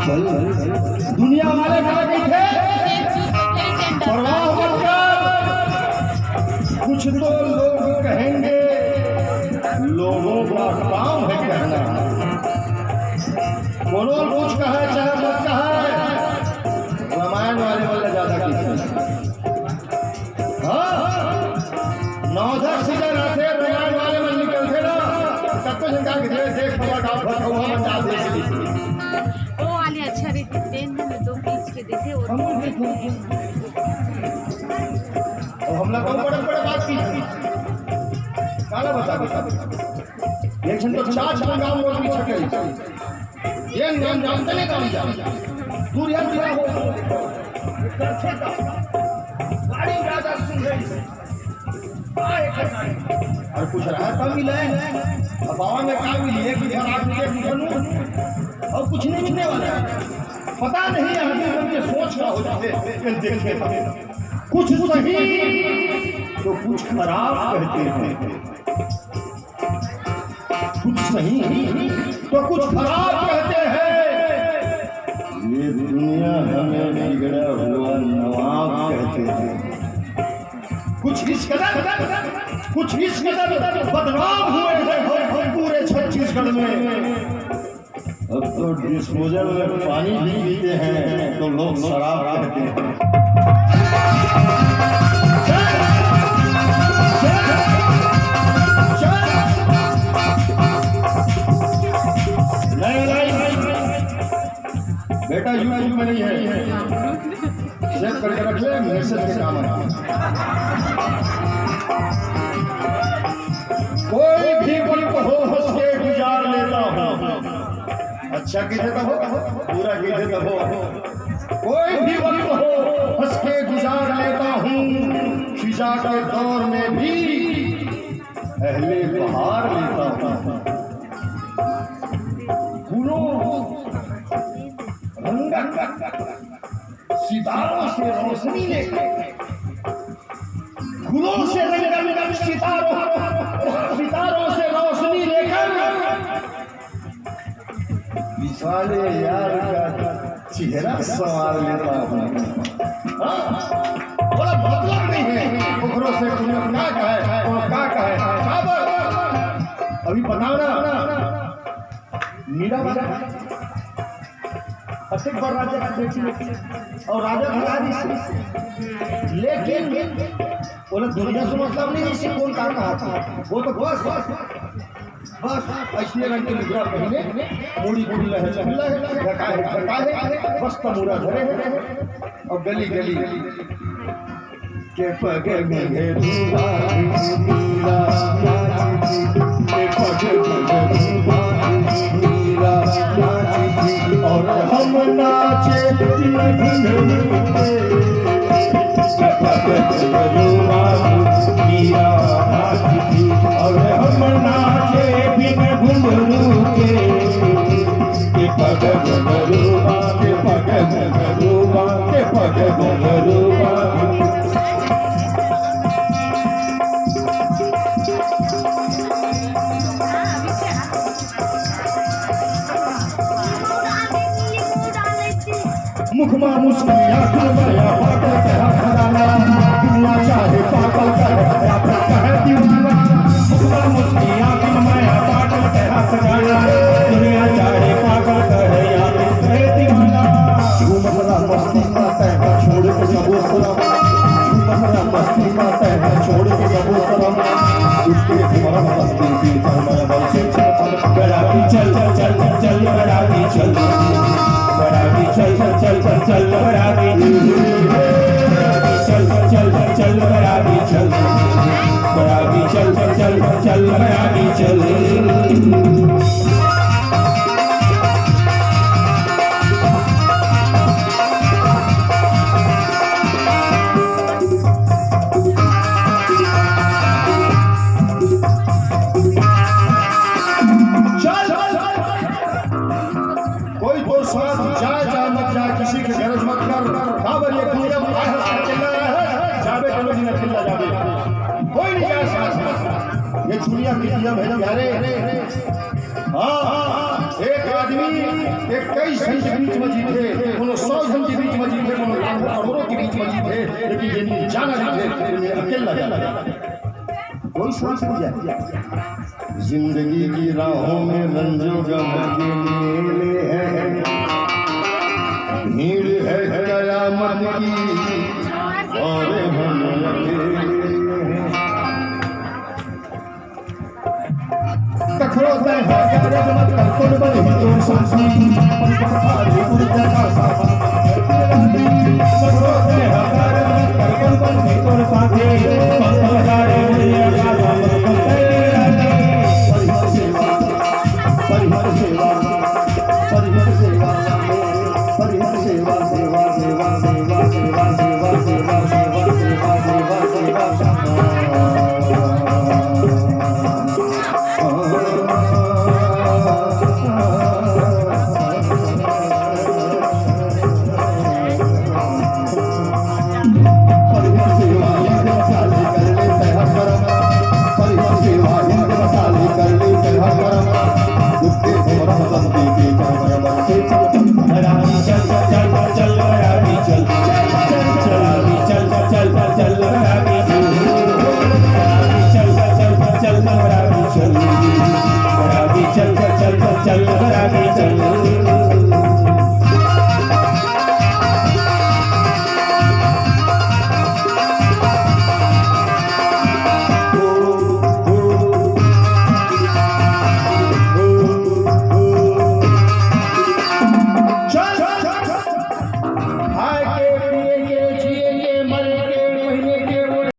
दुनिया वाले कहा गई थे परवाह मत कर, कुछ तो लोग कहेंगे, लोगों का काम है कहना। बोलो कुछ कहा है चाहे मत कहा है, रामायण वाले वाला ज्यादा की हाँ 9-10 सीजन आते रामायण वाले में निकलते ना तब तो जनता के देख बन जाते। वो वाली अच्छा रहती ट्रेन में 2 खींच के देखे वो हम लोग बड़े बात की काला बता लेकिन तो चार गांव लोग भी छके ये नाम जानते नहीं काम जान दूर यार दिया हो गाड़ी राजा सुन रही और कुछ रास्ता मिला है अफवाह में काम मिली है कि बारात में और कुछ नहीं छूने वाला है। पता नहीं आदमी उनके सोच का हो जाते देखने कुछ सही तो कुछ खराब कहते हैं, कुछ सही तो कुछ खराब कहते हैं। ये दुनिया हमें बिगड़ा हुआ नवाब कहते हैं। कुछ इस कदर बदनाम हुए हैं पूरे छत्तीसगढ़ में। अब तो डिस्पोजल में पानी भी पीते हैं तो लोग शराब कहते हैं। बेटा यूट्यूब में नहीं है, सेव करके रख ले, मैसेज के काम है। कोई भी वक्त हो हंस के गुजार लेता हूँ, अच्छा कीजिए तो हो पूरा कीजिए तो हो। कोई भी वक्त हो हंस के गुजार लेता हूँ, फिजा के दौर में भी अहले बहार लेता हूँ। सितारों से रोशनी लेकर फूलों से रंग सितारों से रोशनी लेकर विशाले यार का चेहरा संवार लेता हूँ। बड़ा मतलब नहीं है पोखरों से क्या कहे और क्या कहे। अभी बताओ ना मीरा अतिक बड़ राजा का बेटी और राजा भगा दी, लेकिन बोले दुनिया से मतलब नहीं इसे कौन कहा था। वो तो बस ऐसे रंग के लुगड़ा पहने मुड़ी लहर बस तमूरा धरे और गली गली के पगे में और हम नाचे और हम नाचे बिन घुंघरू के पग घुंघरूबा के पग घुंघरूबा के पग घुंघरूबा। मुखमा मुस्किया खुलवाया पागल कहा खराना, दुनिया चाहे पागल कहे आपका कहे दीवाना। मुखमा मुस्किया खुलवाया पागल कहा खराना, दुनिया चाहे पागल कहे आपका कहे दीवाना। घूमरा मस्ती माता है छोड़ के सबो सलाम, घूमरा मस्ती माता है छोड़ के सबो सलाम। उसके घूमरा मस्ती की हमारा बल से बराती चल चल चल बराती चल बराती चल चल चल बराती चल चल बराती चल बराती चल बराती चल। कोई तो साथ जाए मत जाए, किसी के गरज मत कर। बाबर ये पूरा बाहर चला है जाबे चलो जी चिल्ला जाबे, कोई नहीं जाए साथ। ये दुनिया की नियम है यारे। हाँ एक आदमी कई संत के बीच में जीते, कोनो 100 जन के बीच में जीते, कोनो लाखों करोड़ों के बीच में जीते, लेकिन ये जाना जीते अकेला जाना कोई सांस नहीं जाती। जिंदगी की राहों में रंजो गम के मेले हैं, भीड़ है कयामत की और हम कखरो से हजारे मत कर कोन बन ही तो सांसी पंखारी उर्जा का सासा कखरो से हजारे मत कर कोन बन ही तो सांसी पंखारी उर्जा का सासा परिहर सेवा परिहर सेवा परिहर सेवा सेवा सेवा सेवा सेवा सेवा सेवा सेवा सेवा सेवा सेवा चल चल चल चल